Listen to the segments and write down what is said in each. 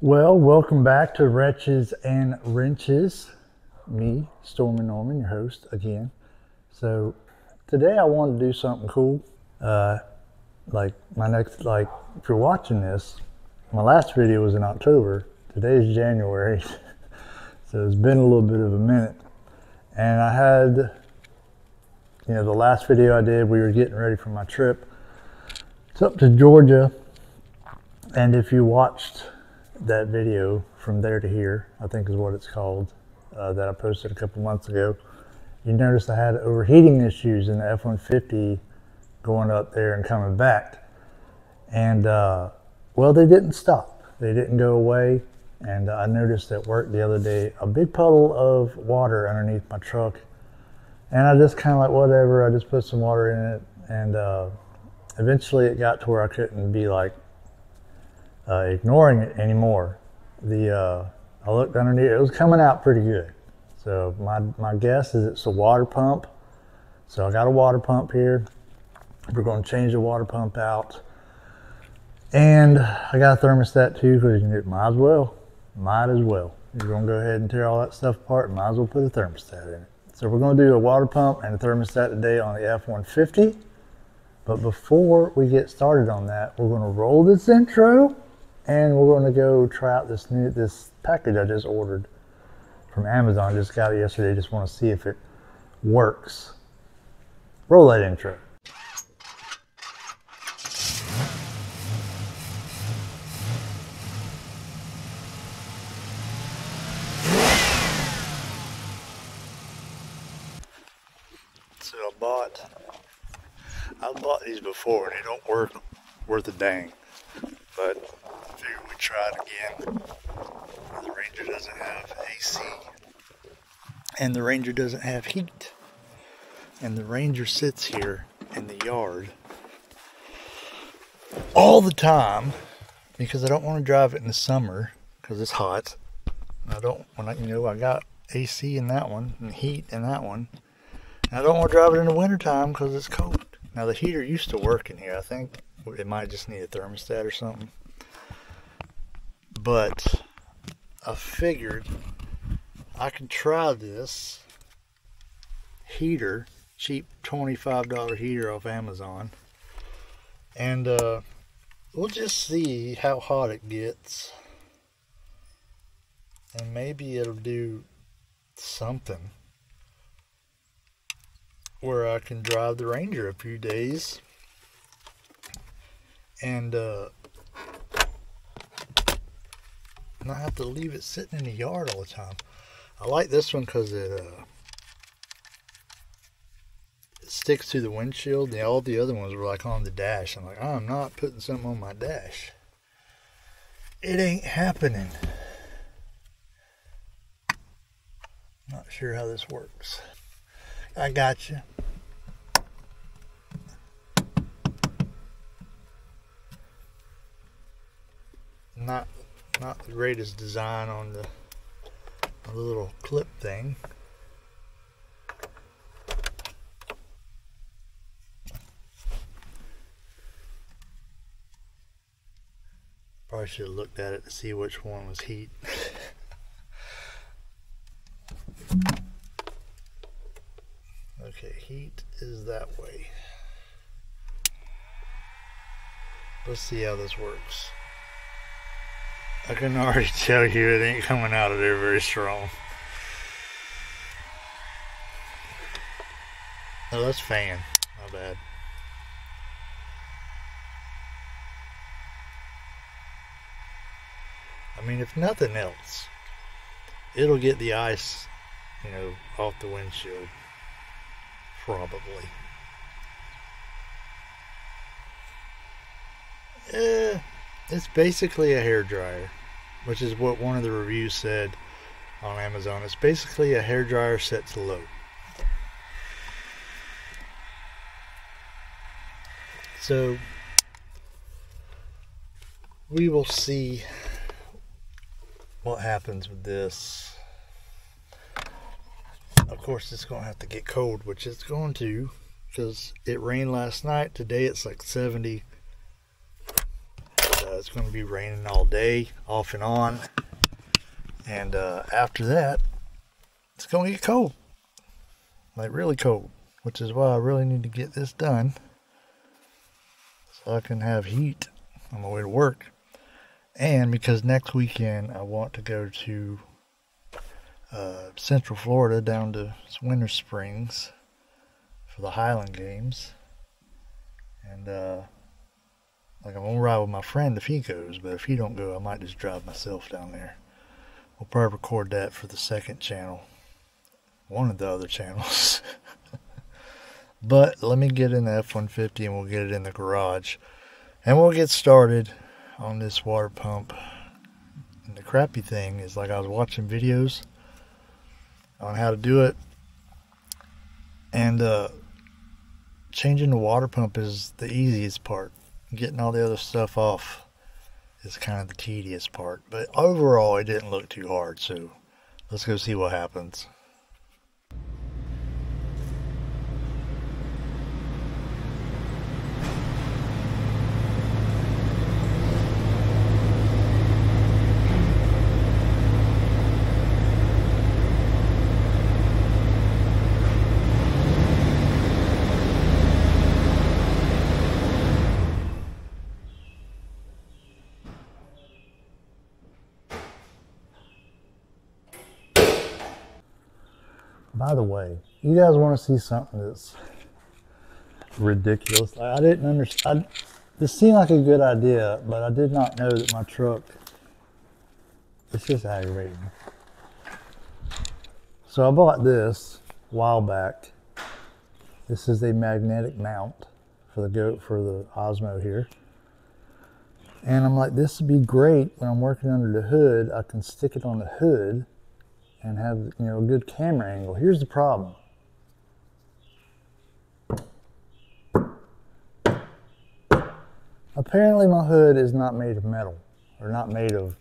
Well, welcome back to Wretches and Wrenches. Me, Stormy Norman, your host again. So today I want to do something cool. If you're watching this, my last video was in October. Today's January, so it's been a little bit of a minute. And I had, the last video I did, we were getting ready for my trip. It's up to Georgia, and if you watched that video from there to here, I think is what it's called, that I posted a couple months ago, you noticed I had overheating issues in the F-150 going up there and coming back. And well, they didn't stop. They didn't go away. And I noticed at work the other day a big puddle of water underneath my truck, and I just kind of like, whatever, I just put some water in it, and eventually it got to where I couldn't be like ignoring it anymore. I looked underneath, it was coming out pretty good. So my guess is it's a water pump. So I got a water pump here. We're going to change the water pump out. And I got a thermostat too, because you might as well. You're going to go ahead and tear all that stuff apart, might as well put a thermostat in it. So we're going to do a water pump and a thermostat today on the F-150. But before we get started on that, we're going to roll this intro. And we're going to go try out this package I just ordered from Amazon. Just got it yesterday. Just want to see if it works. Roll that intro. So I bought these before and they don't work worth a dang. But I figured we'd try it again. The Ranger doesn't have AC. And the Ranger doesn't have heat. And the Ranger sits here in the yard all the time because I don't want to drive it in the summer because it's hot. I got AC in that one and heat in that one. And I don't want to drive it in the wintertime because it's cold. Now the heater used to work in here. I think it might just need a thermostat or something. But I figured I could try this heater, cheap $25 heater off Amazon. And we'll just see how hot it gets. And maybe it'll do something where I can drive the Ranger a few days and not have to leave it sitting in the yard all the time. I like this one because it sticks to the windshield. All the other ones were like on the dash. I'm like, I'm not putting something on my dash. It ain't happening. Not sure how this works. I got you. Not the greatest design on the little clip thing. Probably should have looked at it to see which one was heat. Okay, heat is that way. Let's see how this works. I can already tell you it ain't coming out of there very strong. Oh, that's fan. My bad. I mean, if nothing else, it'll get the ice, off the windshield. Probably. It's basically a hairdryer, which is what one of the reviews said on Amazon. It's basically a hairdryer set to low. So we will see what happens with this. Of course, it's going to have to get cold, which it's going to, because it rained last night. Today it's like 70. it's going to be raining all day, off and on. And after that, it's going to get cold. Like really cold. Which is why I really need to get this done. So I can have heat on my way to work. And because next weekend I want to go to Central Florida down to Winter Springs for the Highland Games. And like I'm gonna ride with my friend if he goes, but if he don't go, I might just drive myself down there. We'll probably record that for the second channel, one of the other channels. But let me get in the F-150 and we'll get it in the garage, and we'll get started on this water pump. And the crappy thing is, like, I was watching videos on how to do it, and changing the water pump is the easiest part. Getting all the other stuff off is kind of the tedious part. But overall, it didn't look too hard, so let's go see what happens. By the way, you guys want to see something that's ridiculous? Like, I didn't understand. This seemed like a good idea, but I did not know that my truck, it's just aggravating. So I bought this a while back. This is a magnetic mount for the Osmo here. And I'm like, this would be great when I'm working under the hood. I can stick it on the hood and have, you know, a good camera angle. Here's the problem. Apparently my hood is not made of metal, or not made of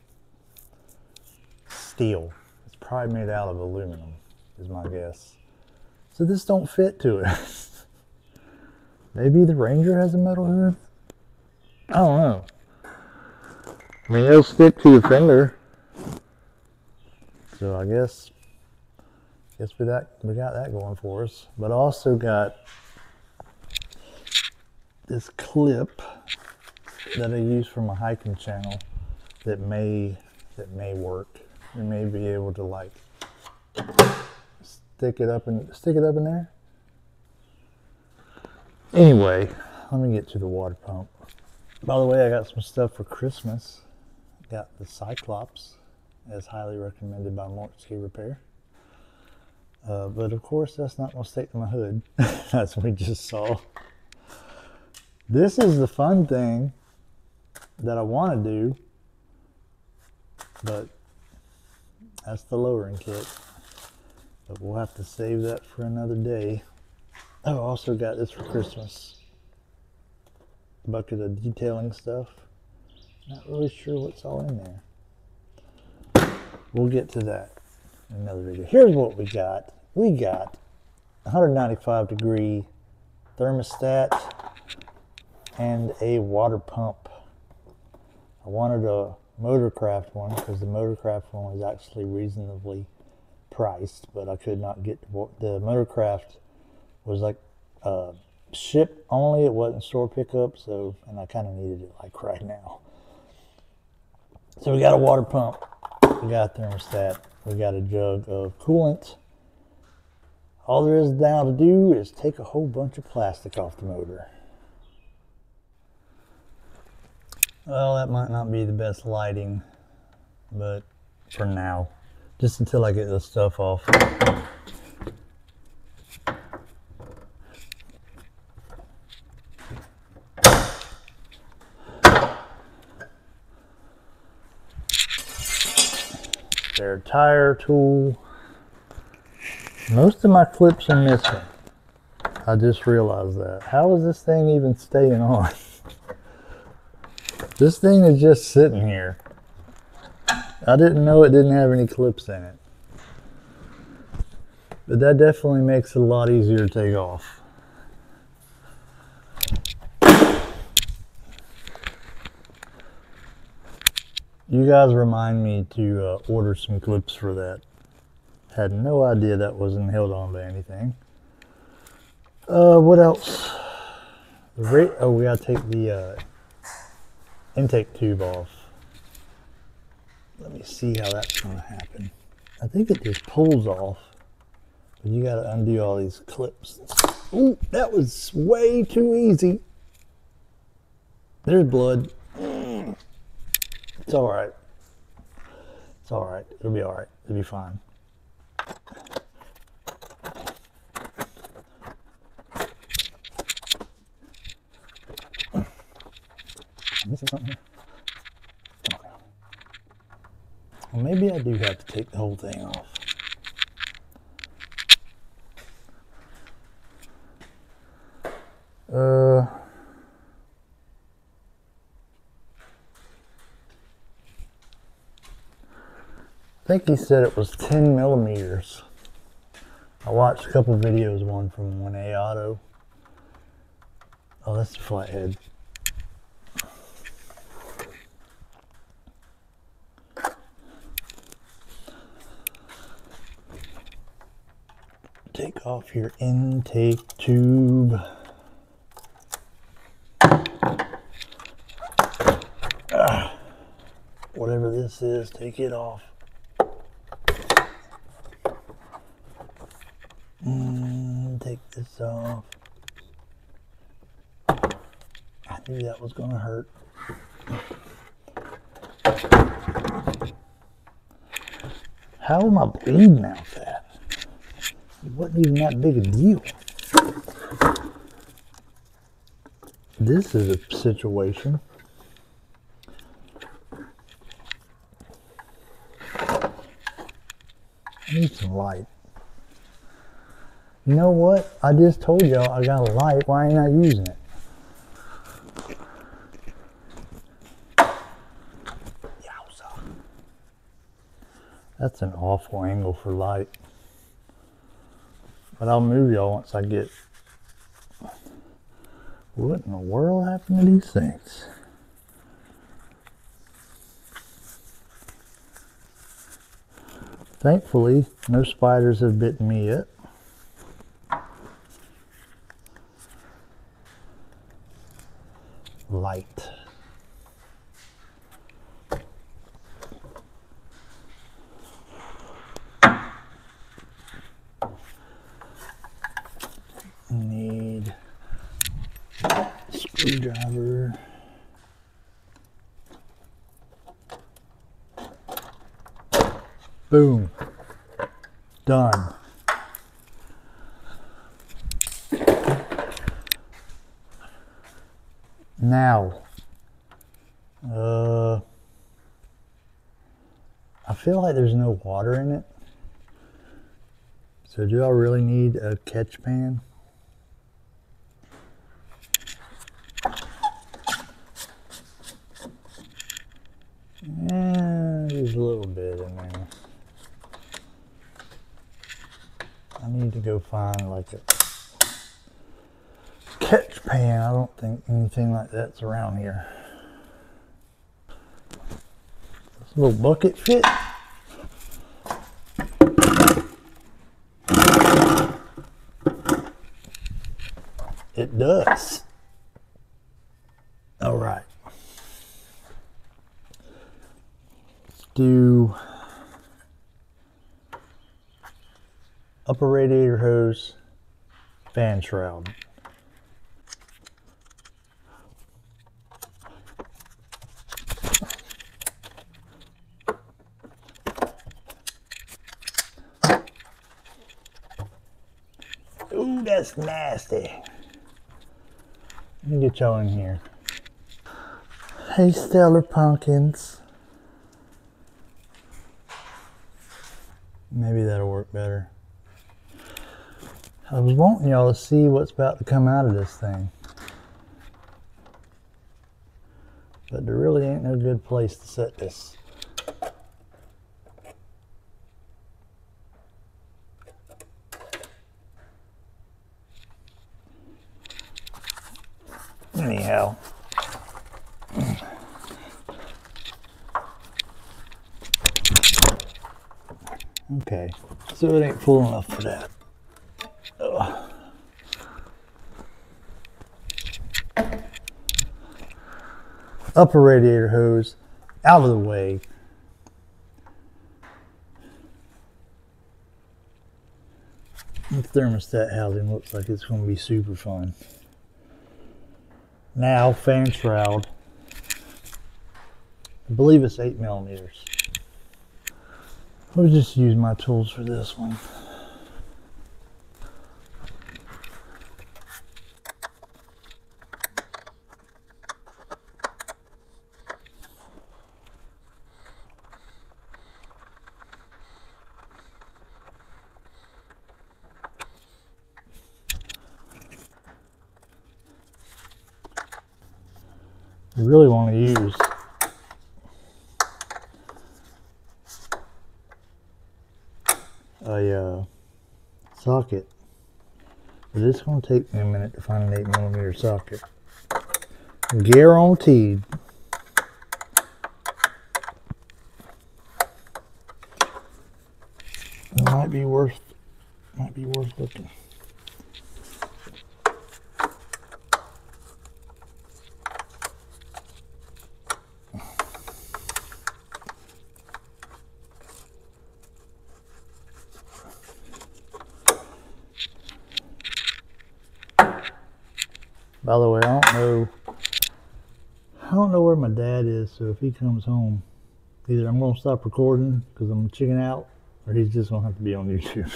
steel. It's probably made out of aluminum, is my guess. So this don't fit to it. Maybe the Ranger has a metal hood? I don't know. I mean, it'll stick to your fender. So I guess we got that going for us. But I also got this clip that I use for my hiking channel that may work. You may be able to, like, stick it up in there. Anyway, let me get to the water pump. By the way, I got some stuff for Christmas. Got the Cyclops, as highly recommended by Mark Ski Repair. But of course, that's not going to stick to my hood, as we just saw. This is the fun thing that I want to do, but that's the lowering kit. But we'll have to save that for another day. Oh, I also got this for Christmas. Bucket of detailing stuff. Not really sure what's all in there. We'll get to that in another video. Here's what we got. We got 195 degree thermostat and a water pump. I wanted a Motorcraft one because the Motorcraft one was actually reasonably priced, but I could not get the Motorcraft was like ship only. It wasn't store pickup, so, and I kind of needed it like right now. So we got a water pump, we got a thermostat, we got a jug of coolant. All there is now to do is take a whole bunch of plastic off the motor. Well, that might not be the best lighting, but for now, just until I get this stuff off. Their tire tool. Most of my clips are missing. I just realized that. How is this thing even staying on? This thing is just sitting here. I didn't know it didn't have any clips in it. But that definitely makes it a lot easier to take off. You guys remind me to order some clips for that. Had no idea that wasn't held on to anything. What else? Oh, we gotta take the intake tube off. Let me see how that's gonna happen. I think it just pulls off, but you gotta undo all these clips. Ooh, that was way too easy. There's blood. It's all right. It's all right. It'll be all right. It'll be fine. I'm missing something here. Come on. Well, maybe I do have to take the whole thing off. I think he said it was 10 millimeters. I watched a couple videos, one from 1A Auto. Oh, that's the flathead. Take off your intake tube. Whatever this is, take it off. Take this off. I knew that was going to hurt. How am I bleeding out that? It wasn't even that big a deal. This is a situation. I need some light. You know what? I just told y'all I got a light. Why ain't I using it? Yowza. That's an awful angle for light. But I'll move y'all once I get... What in the world happened to these things? Thankfully, no spiders have bitten me yet. Light. Need a screwdriver. Boom. Done. Now, I feel like there's no water in it. So do I really need a catch pan? Yeah, there's a little bit in there. I need to go find like a catch pan. I don't think anything like that's around here. This little bucket fit. It does. All right. Let's do upper radiator hose, fan shroud. Ooh, that's nasty. Let me get y'all in here. Hey, Stellar Pumpkins. Maybe that'll work better. I was wanting y'all to see what's about to come out of this thing. But there really ain't no good place to set this. Anyhow. Okay, so it ain't full enough for that. Ugh. Upper radiator hose out of the way. The thermostat housing looks like it's going to be super fun. Now, fan shroud. I believe it's 8 millimeters. We'll just use my tools for this one. You really want to use a socket, but it's going to take me a minute to find an 8 millimeter socket. Guaranteed. It might be worth looking. By the way, I don't know where my dad is, so if he comes home, either I'm going to stop recording because I'm checking out, or he's just going to have to be on YouTube.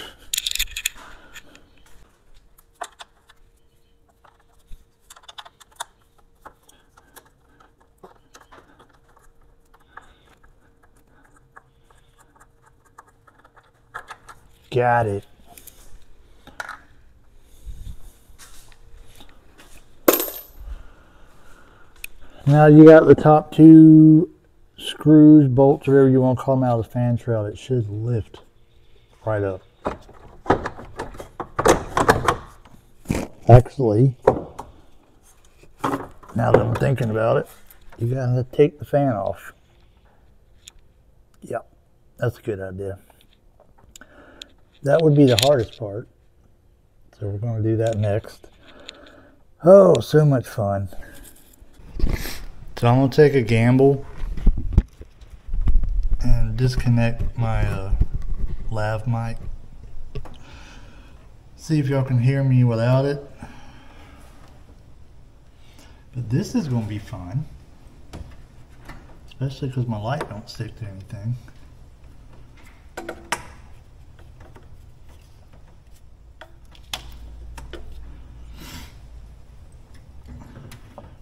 Got it. Now you got the top two screws, bolts, whatever you want to call them, out of the fan shroud. It should lift right up. Actually, now that I'm thinking about it, you gotta take the fan off. Yep, that's a good idea. That would be the hardest part. So we're going to do that next. Oh, so much fun. So I'm going to take a gamble and disconnect my lav mic. See if y'all can hear me without it. But this is going to be fun. Especially because my light don't stick to anything.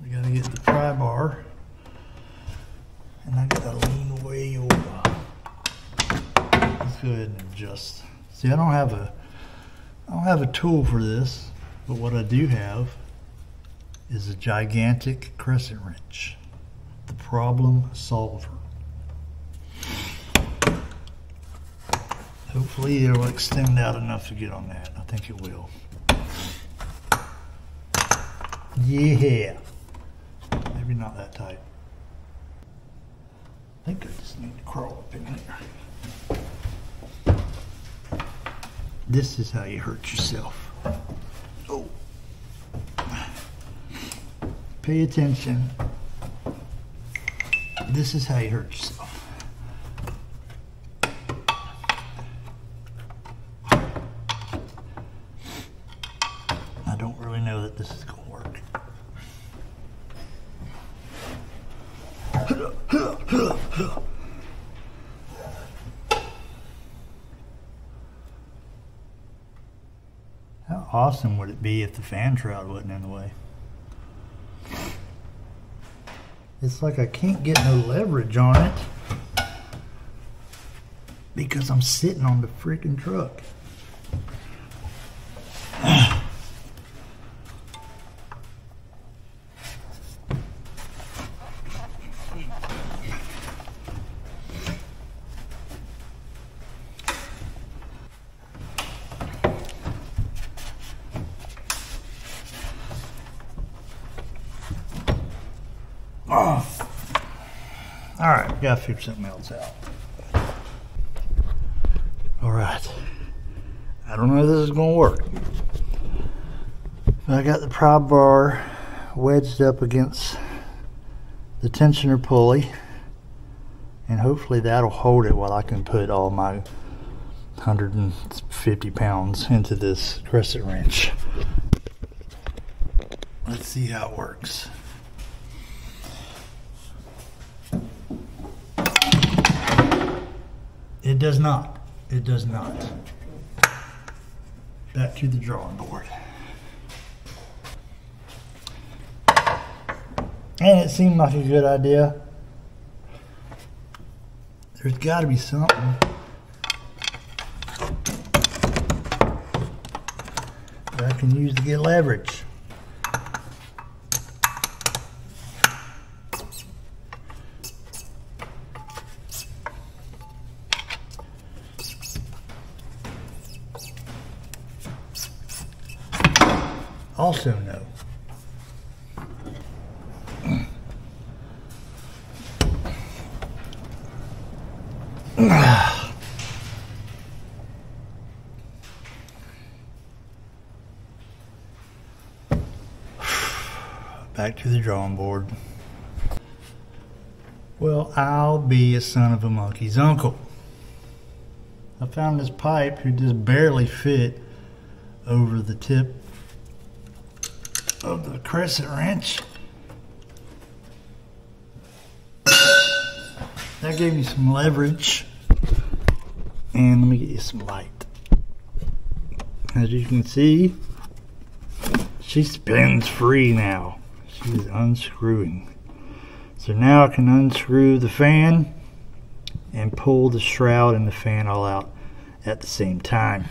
We got to get the pry bar. And I gotta lean way over. Let's go ahead and adjust. See, I don't have a tool for this, but what I do have is a gigantic crescent wrench, the problem solver. Hopefully it will extend out enough to get on that. I think it will. Yeah. Maybe not that tight. I think I just need to crawl up in here. This is how you hurt yourself. Oh. Pay attention. This is how you hurt yourself. I don't really know that this is going to work. How awesome would it be if the fan shroud wasn't in the way? It's like I can't get no leverage on it because I'm sitting on the freaking truck. Oh. All right, we gotta figure something else out. All right. I don't know if this is going to work. But I got the pry bar wedged up against the tensioner pulley, and hopefully that'll hold it while I can put all my 150 pounds into this crescent wrench. Let's see how it works. It does not. It does not. Back to the drawing board. And it seemed like a good idea. There's got to be something that I can use to get leverage. Also no. Back to the drawing board. Well, I'll be a son of a monkey's uncle. I found this pipe who just barely fit over the tip of the crescent wrench. That gave me some leverage. And let me get you some light. As you can see, she spins free now. She's unscrewing. So now I can unscrew the fan and pull the shroud and the fan all out at the same time.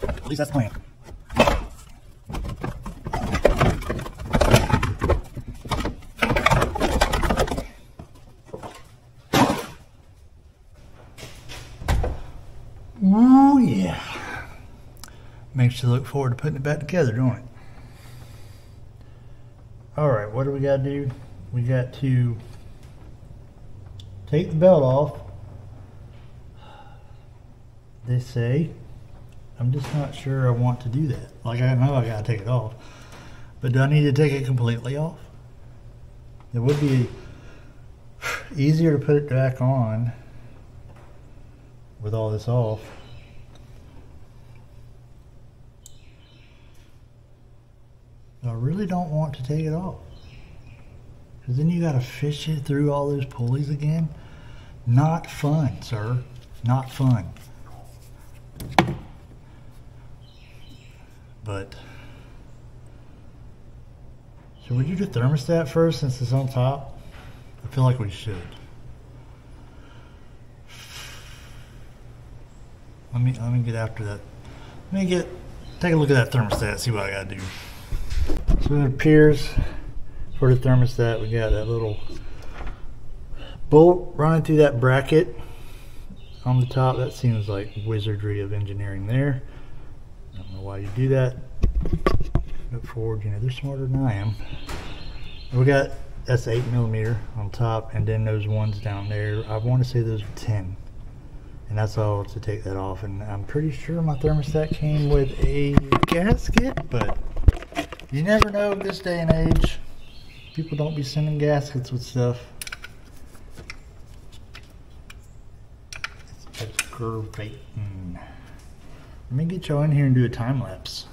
At least that's the plan. Oh yeah. Makes you look forward to putting it back together, don't it? Alright, what do we gotta do? We got to take the belt off. They say. I'm just not sure I want to do that. Like, I know I gotta take it off. But do I need to take it completely off? It would be easier to put it back on with all this off. I really don't want to take it off, because then you got to fish it through all those pulleys again. Not fun, sir. Not fun. But should we do the thermostat first since it's on top? I feel like we should. Let me get after that. Take a look at that thermostat, see what I gotta do. So it appears for the thermostat we got that little bolt running through that bracket on the top. That seems like wizardry of engineering there. I don't know why you do that. But Ford, you know, they're smarter than I am. We got, that's 8mm on top, and then those ones down there, I want to say those are 10. And that's all to take that off. And I'm pretty sure my thermostat came with a gasket, but you never know this day and age. People don't be sending gaskets with stuff. It's aggravating. Let me get y'all in here and do a time lapse.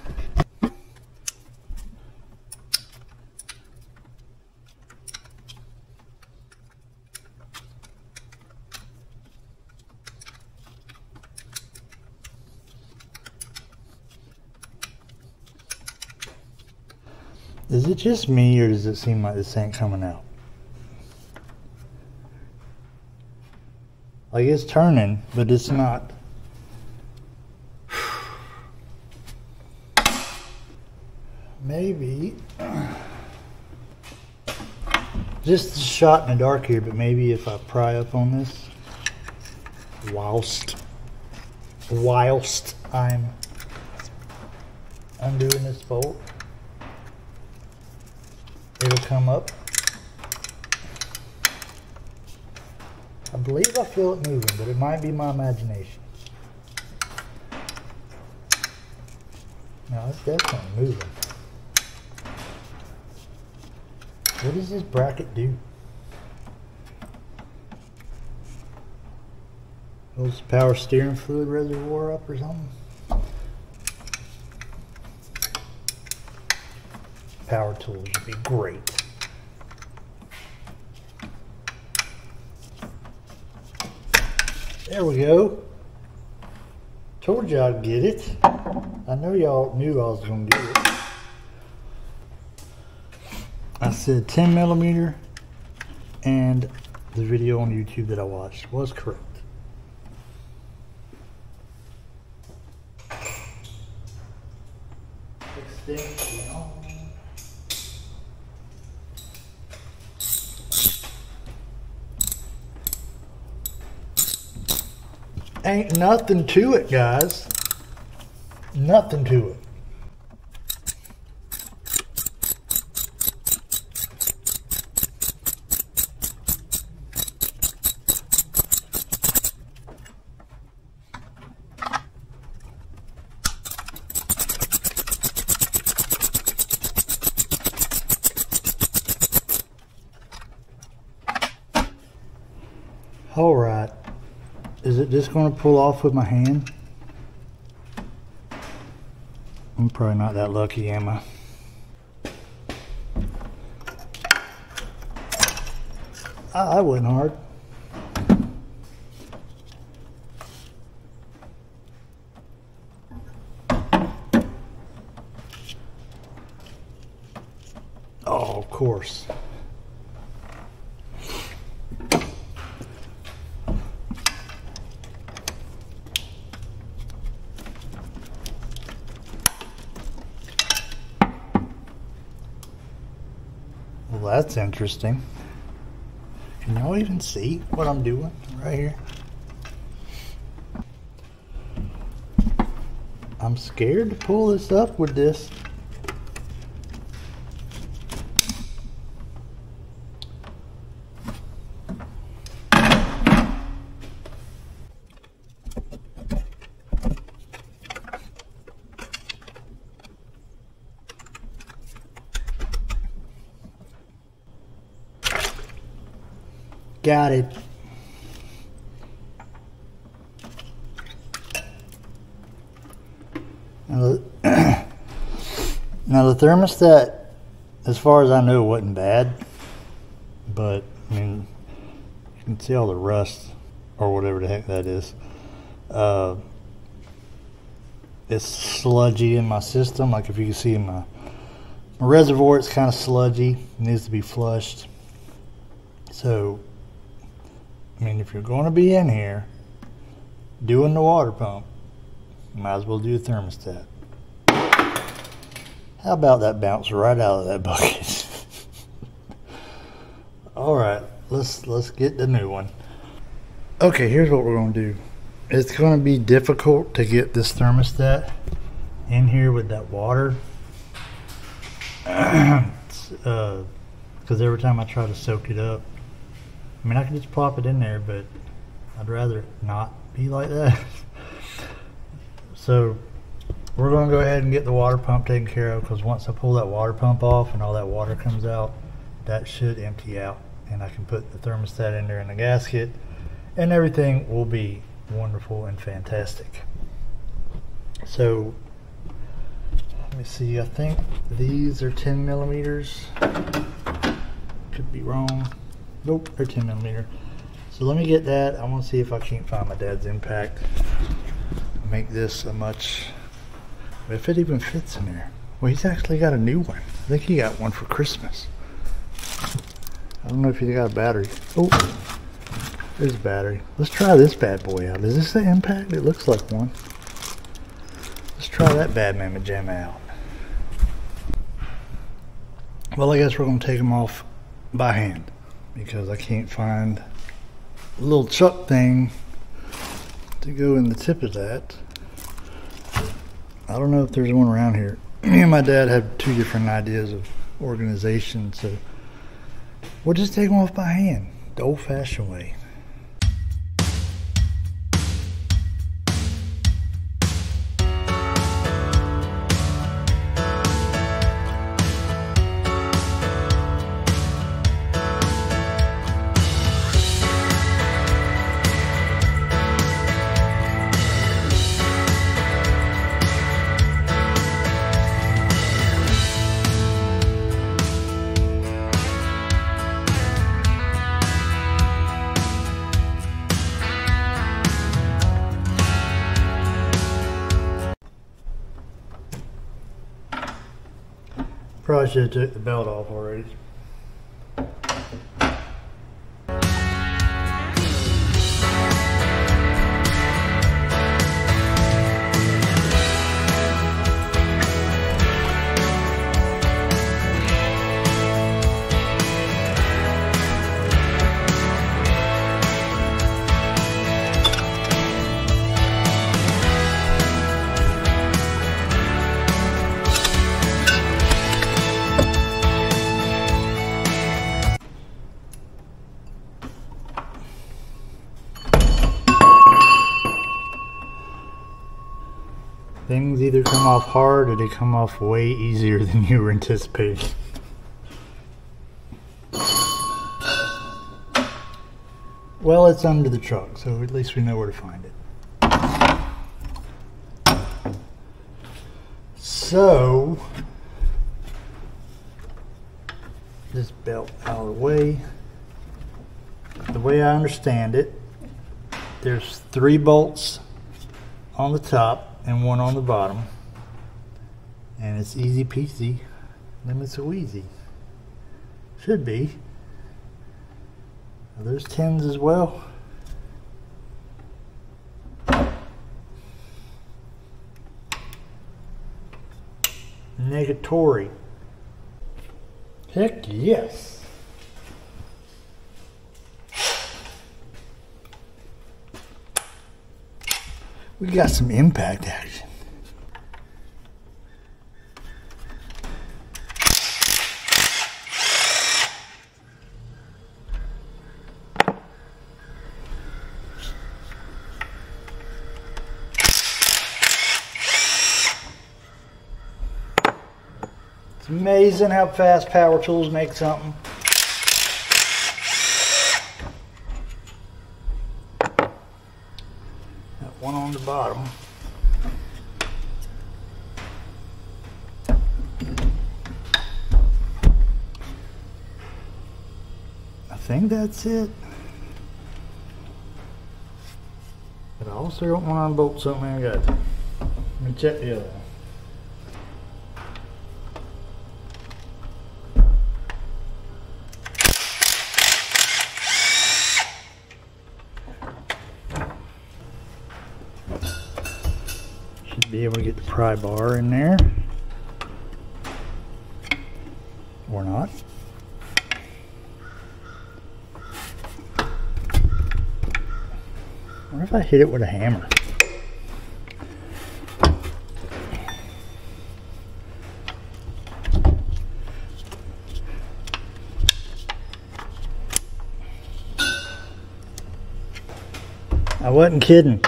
Is it just me, or does it seem like this ain't coming out? Like, it's turning, but it's not. Maybe. Just a shot in the dark here, but maybe if I pry up on this whilst I'm undoing this bolt. it'll come up. I believe I feel it moving, but it might be my imagination. No, it's definitely moving. What does this bracket do? Those power steering fluid reservoir up or something? Power tools would be great. There we go. Told you I'd get it. I know y'all knew I was gonna get it. I said 10 millimeter, and the video on YouTube that I watched was correct. Extension on. Ain't nothing to it, guys. Nothing to it. All right. Is it just going to pull off with my hand? I'm probably not that lucky, am I? That wasn't hard. Oh, of course. Well, that's interesting. Can y'all even see what I'm doing right here? I'm scared to pull this up with this. Got it. Now the thermostat, as far as I know, wasn't bad, but I mean, you can see all the rust or whatever the heck that is. It's sludgy in my system. Like if you can see in my reservoir, it's kind of sludgy. It needs to be flushed. So I mean, if you're going to be in here doing the water pump, you might as well do a thermostat. How about that bounce right out of that bucket? All right, let's get the new one. Okay, here's what we're going to do. It's going to be difficult to get this thermostat in here with that water, because every time I try to soak it up, I mean, I can just plop it in there, but I'd rather it not be like that. So we're going to go ahead and get the water pump taken care of, because once I pull that water pump off and all that water comes out, that should empty out, and I can put the thermostat in there in the gasket, and everything will be wonderful and fantastic. So let me see, I think these are 10 millimeters. Could be wrong. Nope, they're 10 millimeter. So let me get that. I want to see if I can't find my dad's impact. Make this a much, if it even fits in there. Well, he's actually got a new one. I think he got one for Christmas. I don't know if he got a battery. Oh, there's a battery. Let's try this bad boy out. Is this the impact? It looks like one. Let's try that bad mamma jamma out. Well, I guess we're going to take them off by hand, because I can't find a little chuck thing to go in the tip of that. I don't know if there's one around here. Me and my dad have two different ideas of organization. So we'll just take them off by hand, the old-fashioned way. Probably should have took the belt off already. Things either come off hard or they come off way easier than you were anticipating. Well, it's under the truck, so at least we know where to find it. So, this belt out of the way. The way I understand it, there's 3 bolts on the top and 1 on the bottom, and it's easy peasy, lemon squeezy. Should be. There's 10s as well. Negatory. Heck yes. We got some impact action. It's amazing how fast power tools make something. One on the bottom. I think that's it. But I also don't want to unbolt something I got to. Let me check the other one. Be able to get the pry bar in there, or not. What if I hit it with a hammer? I wasn't kidding.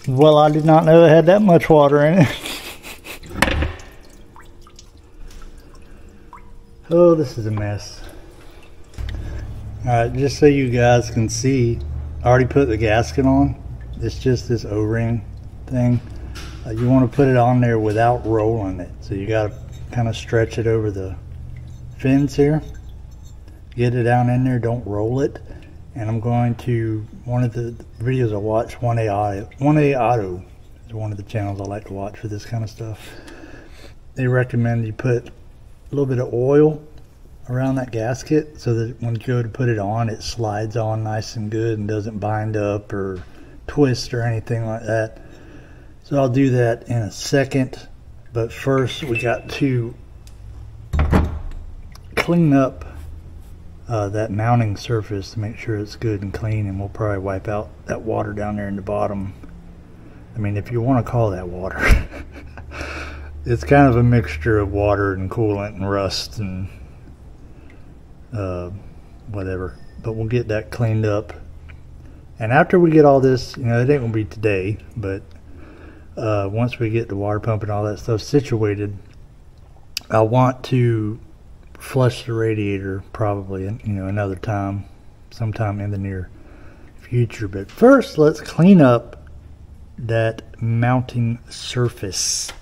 Well, I did not know it had that much water in it. Oh, this is a mess. Alright, just so you guys can see, I already put the gasket on. It's just this O-ring thing. You want to put it on there without rolling it. So you got to kind of stretch it over the fins here. Get it down in there, don't roll it. And I'm going to, one of the videos I watch, 1A Auto is one of the channels I like to watch for this kind of stuff. They recommend you put little bit of oil around that gasket so that when you go to put it on, it slides on nice and good and doesn't bind up or twist or anything like that. So I'll do that in a second, but first we got to clean up that mounting surface to make sure it's good and clean, and we'll probably wipe out that water down there in the bottom. I mean, if you want to call that water. It's kind of a mixture of water and coolant and rust and whatever, but we'll get that cleaned up. And after we get all this, you know, it ain't gonna be today, but once we get the water pump and all that stuff situated, I want to flush the radiator probably, you know, another time, sometime in the near future. But first, let's clean up that mounting surface.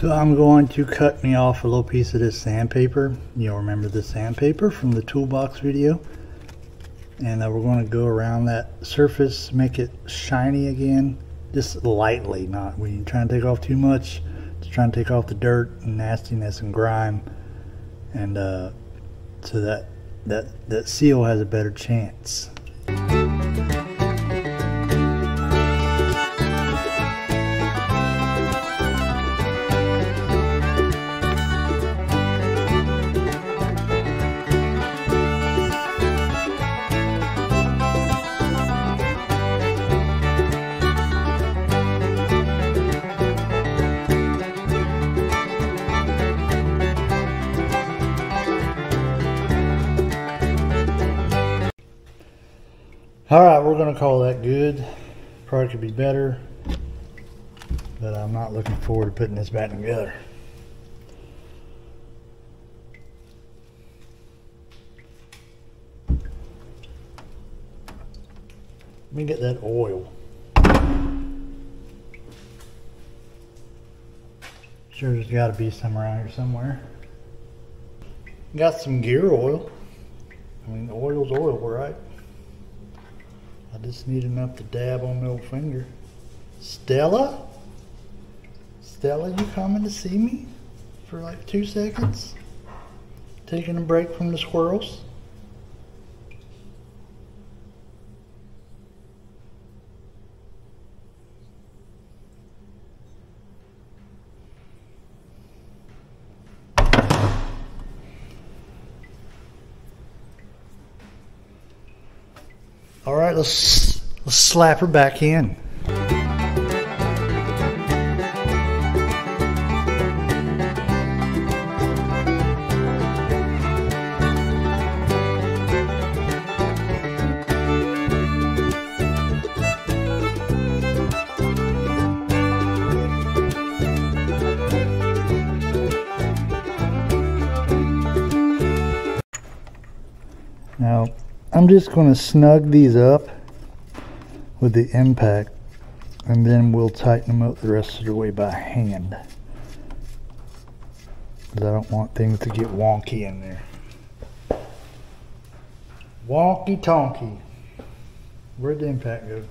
So I'm going to cut me off a little piece of this sandpaper. You'll remember the sandpaper from the toolbox video. And we're going to go around that surface, make it shiny again, just lightly, not when you're trying to take off too much. Just trying to take off the dirt and nastiness and grime, and so that seal has a better chance. Alright, we're going to call that good. Probably could be better, but I'm not looking forward to putting this back together. Let me get that oil. Sure, there's got to be some around here somewhere. Got some gear oil. I mean, oil's oil, right? I just need enough to dab on my old finger. Stella? Stella, you coming to see me for like 2 seconds? Taking a break from the squirrels? All right, let's slap her back in. Now, I'm just going to snug these up with the impact, and then we'll tighten them up the rest of the way by hand, because I don't want things to get wonky in there. Wonky tonky. Where'd the impact go?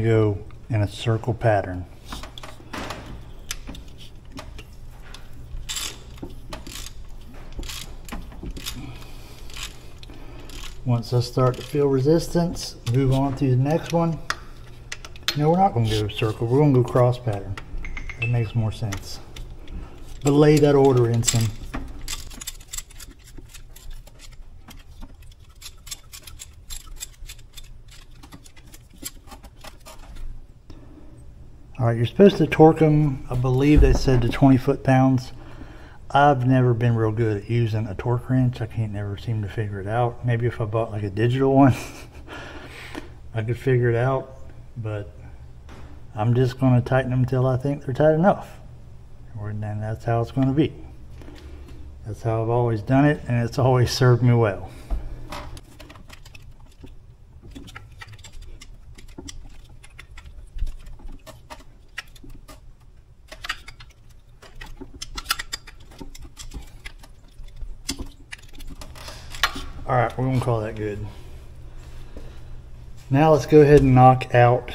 Go in a circle pattern. Once I start to feel resistance, move on to the next one. No, we're not going to go circle, we're going to go cross pattern. That makes more sense. Belay that order, Ensign. All right, you're supposed to torque them, I believe they said, to 20 foot-pounds. I've never been real good at using a torque wrench. I can't never seem to figure it out. Maybe if I bought like a digital one, I could figure it out, but I'm just going to tighten them until I think they're tight enough. And then that's how it's going to be. That's how I've always done it, and it's always served me well. All right, we're gonna call that good. Now let's go ahead and knock out,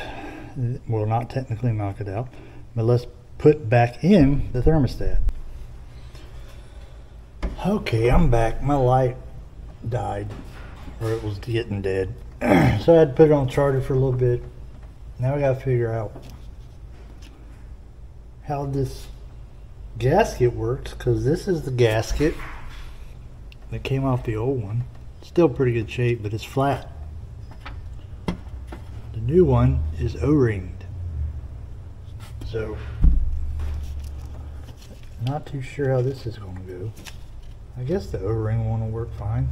well, not technically knock it out, but let's put back in the thermostat. Okay, I'm back. My light died, or it was getting dead. So I had to put it on charger for a little bit. Now we gotta figure out how this gasket works, because this is the gasket that came off the old one. Still pretty good shape, but it's flat. The new one is O-ringed. So, not too sure how this is going to go. I guess the O-ring one will work fine.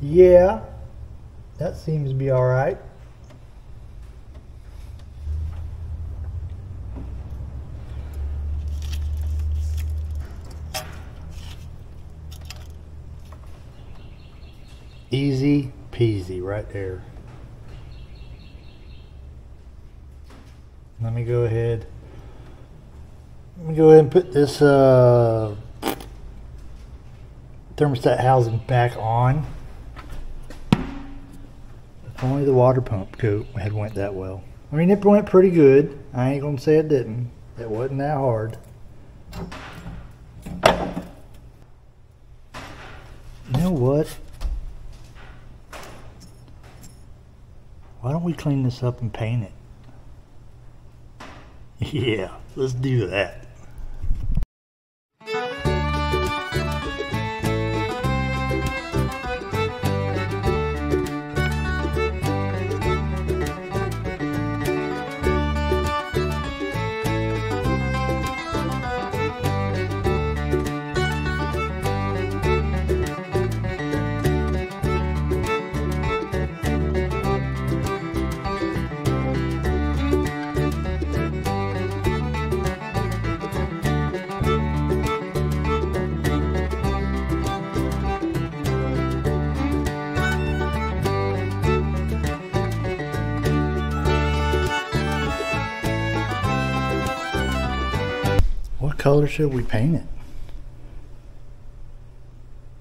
Yeah, that seems to be alright. Easy peasy right there. Let me go ahead and put this thermostat housing back on. If only the water pump coat had went that well. I mean, it went pretty good. I ain't gonna say it didn't. It wasn't that hard. You know what? Why don't we clean this up and paint it? Yeah, let's do that. What color should we paint it?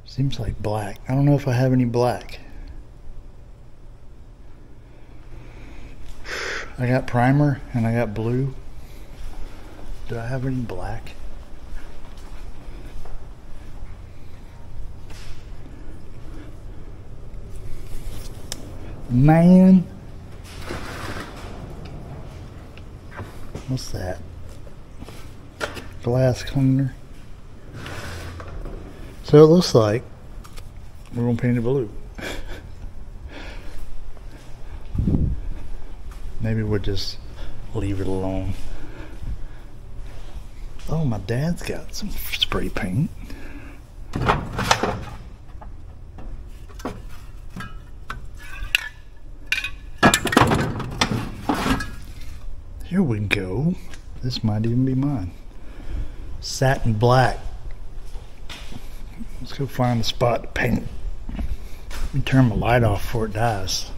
Seems like black. I don't know if I have any black. I got primer and I got blue. Do I have any black? Man. What's that? Glass cleaner. So it looks like we're gonna paint it blue. Maybe we'll just leave it alone. Oh, my dad's got some spray paint. Here we go. This might even be mine. Satin black. Let's go find a spot to paint it. Let me turn my light off before it dies.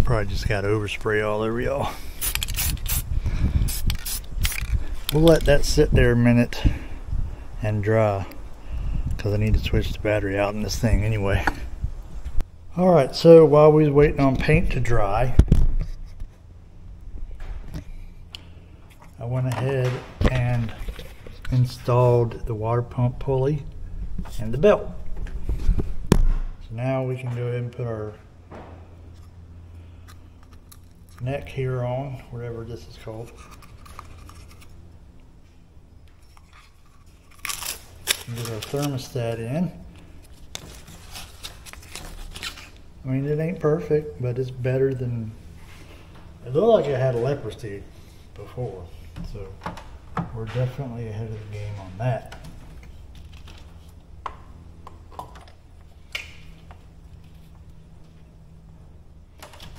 Probably just got overspray all over y'all. We'll let that sit there a minute and dry, because I need to switch the battery out in this thing anyway. Alright, so while we was waiting on paint to dry, I went ahead and installed the water pump pulley and the belt. So now we can go ahead and put our neck here on, whatever this is called. And get our thermostat in. I mean, it ain't perfect, but it's better than, it looked like it had leprosy before. So we're definitely ahead of the game on that.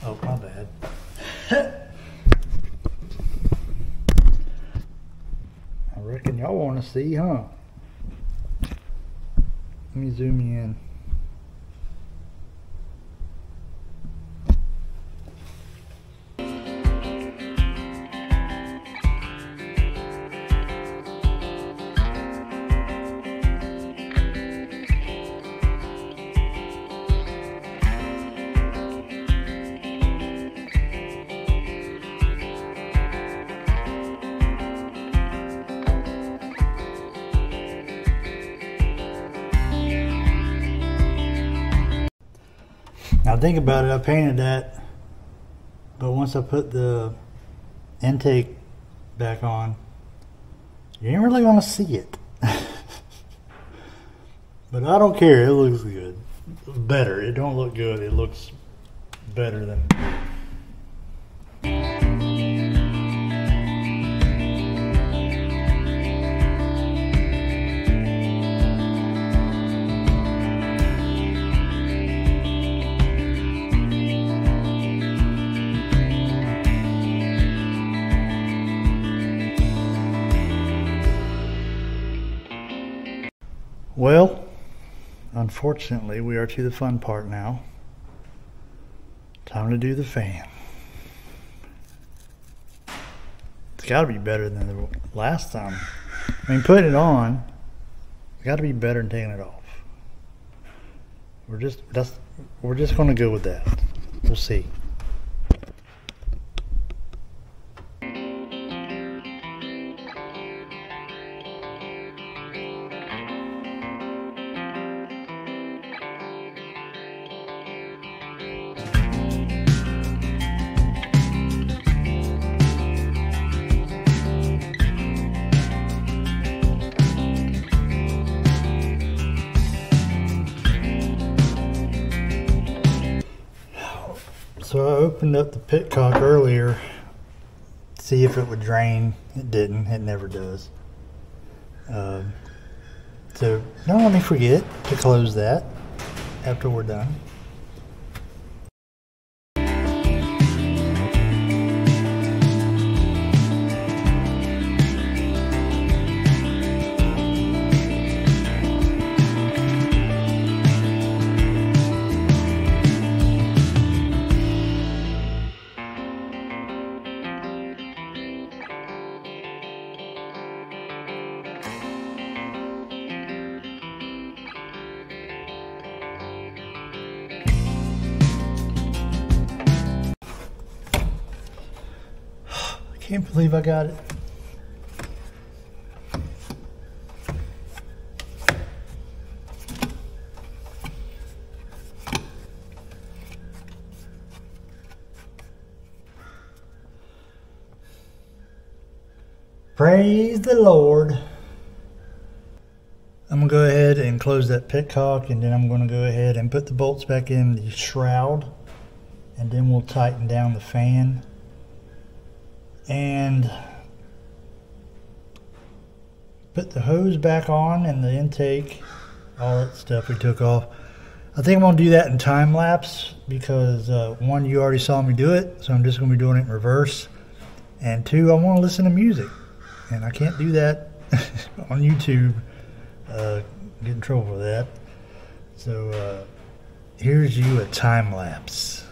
Oh, my bad. I reckon y'all want to see, huh? Let me zoom you in. Now think about it, I painted that, but once I put the intake back on, you ain't really gonna see it. But I don't care, it looks good. Better, it don't look good, it looks better than. Well, unfortunately, we are to the fun part now. Time to do the fan. It's got to be better than the last time. I mean, putting it on, it's got to be better than taking it off. We're just going to go with that. We'll see. So I opened up the pitcock earlier to see if it would drain. It didn't. It never does. So don't let me forget to close that after we're done. Can't believe I got it. Praise the Lord. I'm gonna go ahead and close that pitcock, and then I'm gonna go ahead and put the bolts back in the shroud, and then we'll tighten down the fan and put the hose back on and the intake, all that stuff we took off. I think I'm gonna do that in time lapse because one, you already saw me do it, so I'm just gonna be doing it in reverse, and two, I want to listen to music, and I can't do that on YouTube. Get in trouble for that. So here's you a time lapse.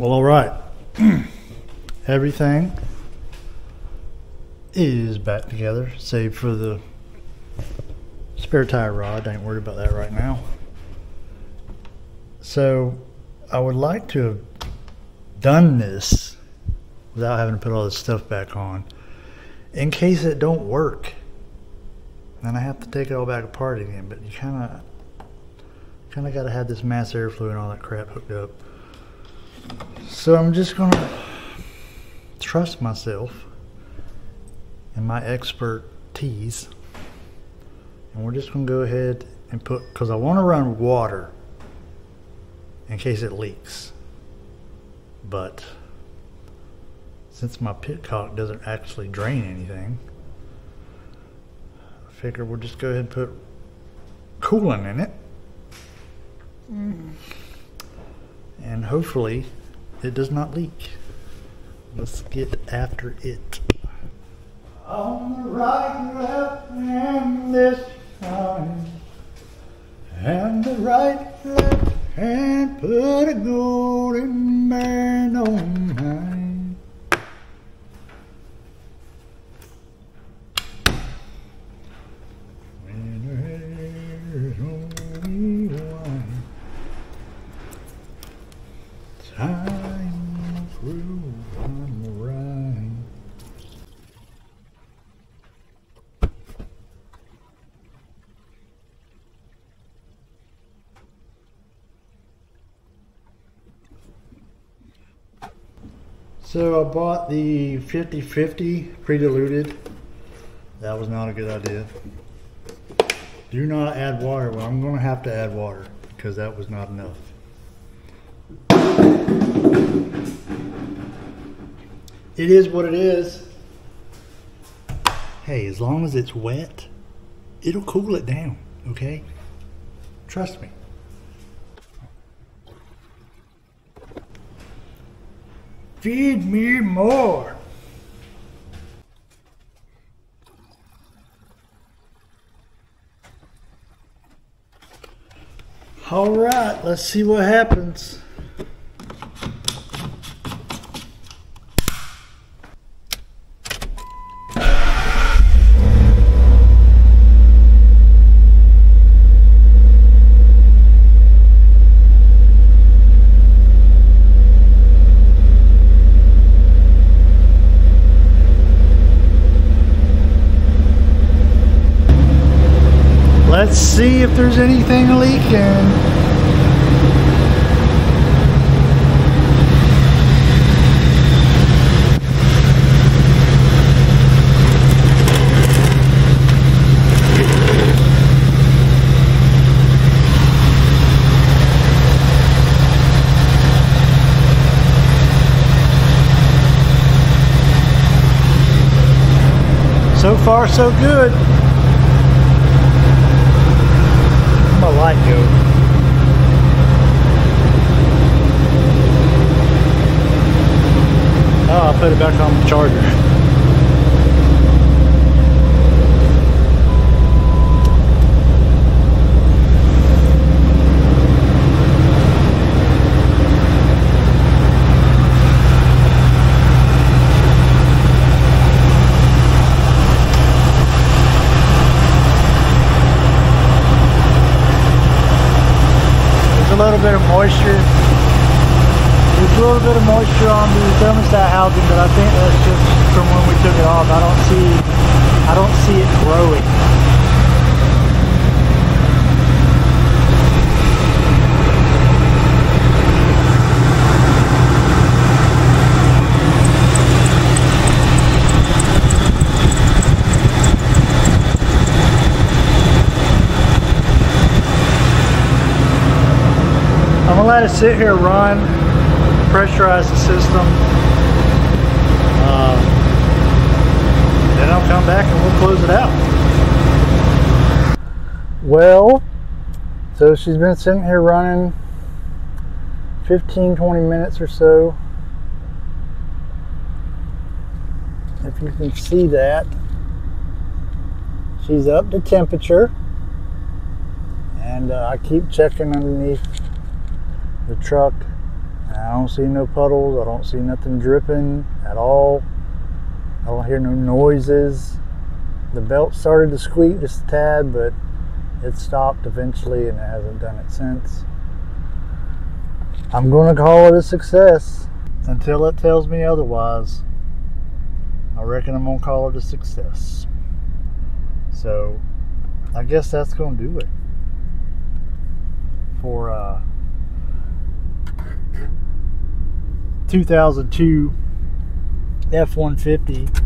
Well, all right. Everything is back together, save for the spare tire rod. I ain't worried about that right now. So I would like to have done this without having to put all this stuff back on, in case it don't work. Then I have to take it all back apart again. But you kind of got to have this mass airflow and all that crap hooked up. So I'm just gonna trust myself and my expertise, and we're just gonna go ahead and put, because I want to run water in case it leaks. But since my pitcock doesn't actually drain anything, I figure we'll just go ahead and put coolant in it. And hopefully it does not leak. Let's get after it. On the right, left hand this time, and the right, left hand put a golden band on mine. When there's only one time through on the right. So I bought the 50/50 pre-diluted. That was not a good idea. Do not add water. Well, I'm going to have to add water because that was not enough. It is what it is. Hey, as long as it's wet, it'll cool it down, okay? Trust me. Feed me more. All right, let's see what happens. Let's see if there's anything leaking. So far, so good. My light go. Oh, I'll put it back on the charger. A little bit of moisture. There's a little bit of moisture on the thermostat housing, but I think that's just from when we took it off. I don't see it growing. I'm gonna let it sit here, run, pressurize the system. Then I'll come back and we'll close it out. Well, so she's been sitting here running 15-20 minutes or so. If you can see that, she's up to temperature, and I keep checking underneath the truck. I don't see no puddles. I don't see nothing dripping at all. I don't hear no noises. The belt started to squeak just a tad, but it stopped eventually and it hasn't done it since. I'm going to call it a success until it tells me otherwise. I reckon I'm going to call it a success. So I guess that's going to do it for 2002 F-150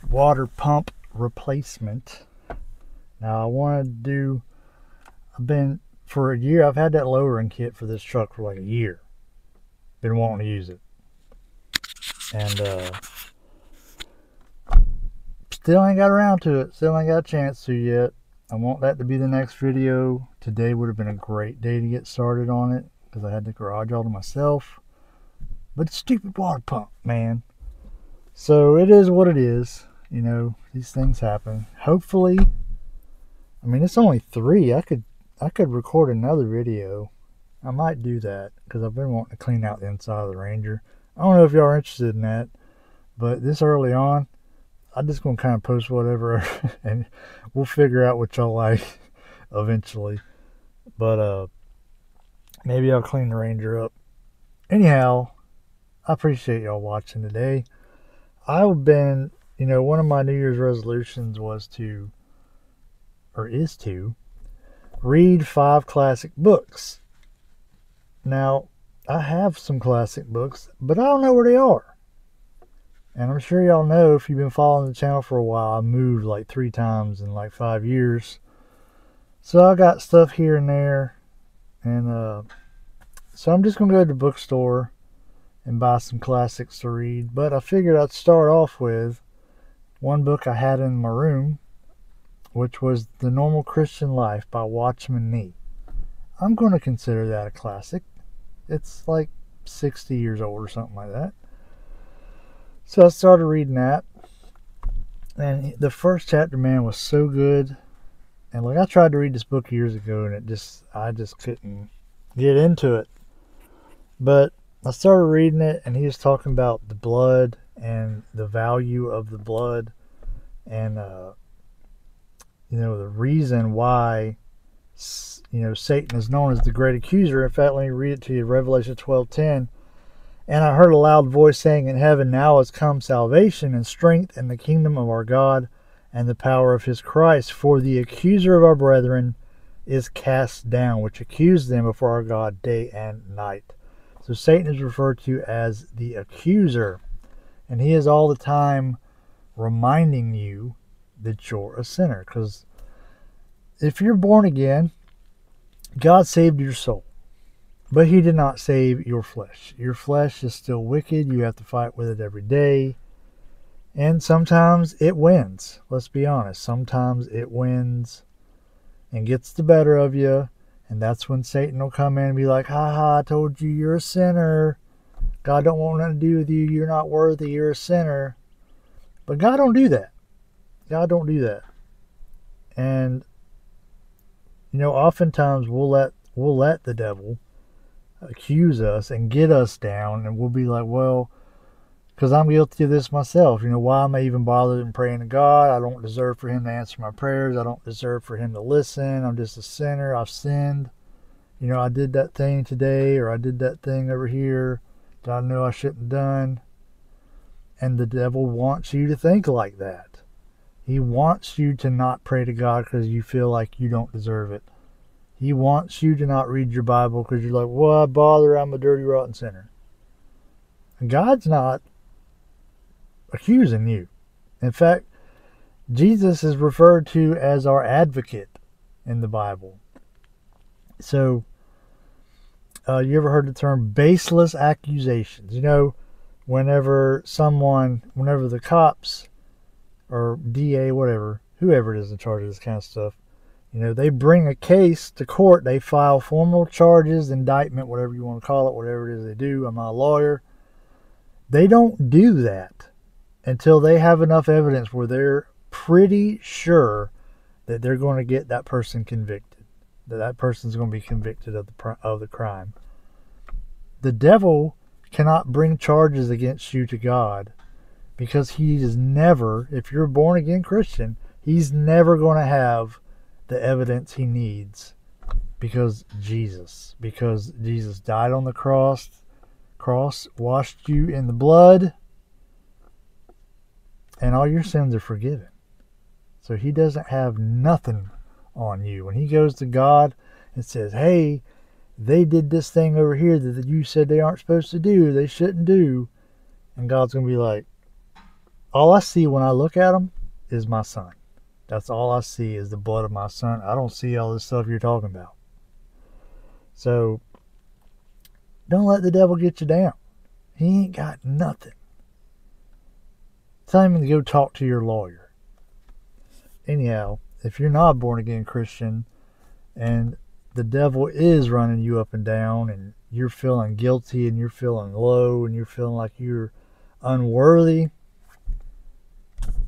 water pump replacement. Now I wanted to do, for a year, I've had that lowering kit for this truck for like a year. Been wanting to use it. And still ain't got around to it. Still ain't got a chance to yet. I want that to be the next video. Today would have been a great day to get started on it because I had the garage all to myself. But stupid water pump, man. So it is what it is. You know, these things happen. Hopefully, I mean, it's only 3. I could record another video. I might do that because I've been wanting to clean out the inside of the Ranger. I don't know if y'all are interested in that, but this early on, I'm just going to kind of post whatever and we'll figure out what y'all like eventually. But maybe I'll clean the Ranger up. Anyhow, I appreciate y'all watching today. I've been, you know, one of my New Year's resolutions was to, or is to, read 5 classic books. Now, I have some classic books, but I don't know where they are. And I'm sure y'all know, if you've been following the channel for a while, I moved like 3 times in like 5 years. So I got stuff here and there. And so I'm just going to go to the bookstore and buy some classics to read. But I figured I'd start off with one book I had in my room, which was The Normal Christian Life by Watchman Nee. I'm going to consider that a classic. It's like 60 years old or something like that. So I started reading that. And the first chapter, man, was so good. And like, I tried to read this book years ago and I just couldn't get into it. But I started reading it and he was talking about the blood and the value of the blood. And, you know, the reason why, you know, Satan is known as the great accuser. In fact, let me read it to you, Revelation 12:10. And I heard a loud voice saying in heaven, now has come salvation and strength and the kingdom of our God and the power of his Christ. For the accuser of our brethren is cast down, which accused them before our God day and night. So Satan is referred to as the accuser. And he is all the time reminding you that you're a sinner. Because if you're born again, God saved your soul. But he did not save your flesh. Your flesh is still wicked. You have to fight with it every day. And sometimes it wins. Let's be honest. Sometimes it wins and gets the better of you. And that's when Satan will come in and be like, ha ha, I told you you're a sinner. God don't want nothing to do with you. You're not worthy. You're a sinner. But God don't do that. God don't do that. And, you know, oftentimes we'll let the devil accuse us and get us down, and we'll be like, well, because I'm guilty of this myself. You know, why am I even bothered in praying to God? I don't deserve for him to answer my prayers. I don't deserve for him to listen. I'm just a sinner. I've sinned. You know, I did that thing today, or I did that thing over here that I know I shouldn't have done. And the devil wants you to think like that. He wants you to not pray to God because you feel like you don't deserve it. He wants you to not read your Bible because you're like, why bother? I'm a dirty, rotten sinner. And God's not accusing you. In fact, Jesus is referred to as our advocate in the Bible. So, you ever heard the term baseless accusations? You know, whenever the cops or DA, whatever, whoever it is in charge of this kind of stuff, you know, they bring a case to court. They file formal charges, indictment, whatever you want to call it, whatever it is they do. I'm not a lawyer. They don't do that until they have enough evidence where they're pretty sure that they're going to get that person convicted, that person's going to be convicted of the crime. the devil cannot bring charges against you to God, because he is never, if you're a born again Christian, he's never going to have the evidence he needs, because Jesus died on the cross, washed you in the blood, and all your sins are forgiven. So he doesn't have nothing on you. When he goes to God and says, hey, they did this thing over here that you said they aren't supposed to do, they shouldn't do, and God's going to be like, all I see when I look at them is my son. That's all I see is the blood of my son. I don't see all this stuff you're talking about. So don't let the devil get you down. He ain't got nothing. Tell him to go talk to your lawyer. Anyhow, if you're not a born again Christian and the devil is running you up and down and you're feeling guilty and you're feeling low and you're feeling like you're unworthy,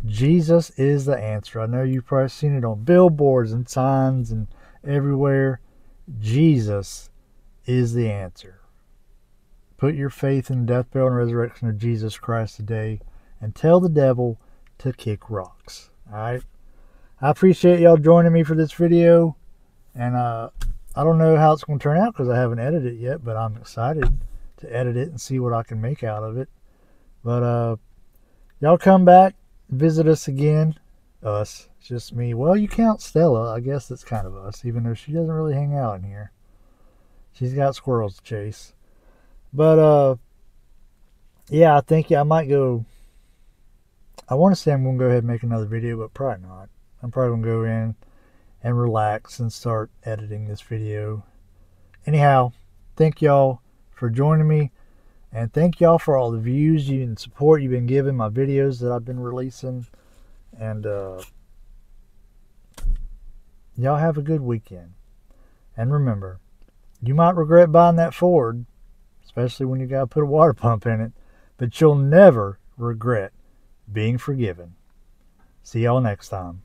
Jesus is the answer. I know you've probably seen it on billboards and signs and everywhere. Jesus is the answer. Put your faith in the death, burial, and resurrection of Jesus Christ today and tell the devil to kick rocks. Alright? I appreciate y'all joining me for this video. And I don't know how it's going to turn out because I haven't edited it yet, but I'm excited to edit it and see what I can make out of it. But y'all come back, visit us again. Us, it's just me. Well, you count Stella. I guess that's kind of us, even though she doesn't really hang out in here. She's got squirrels to chase. But yeah, I think I might go. I want to say I'm going to go ahead and make another video, but probably not. I'm probably going to go in and relax and start editing this video. Anyhow, thank y'all for joining me, and thank y'all for all the views and support you've been giving my videos that I've been releasing. And y'all have a good weekend. And remember, you might regret buying that Ford, especially when you got to put a water pump in it, but you'll never regret being forgiven. See y'all next time.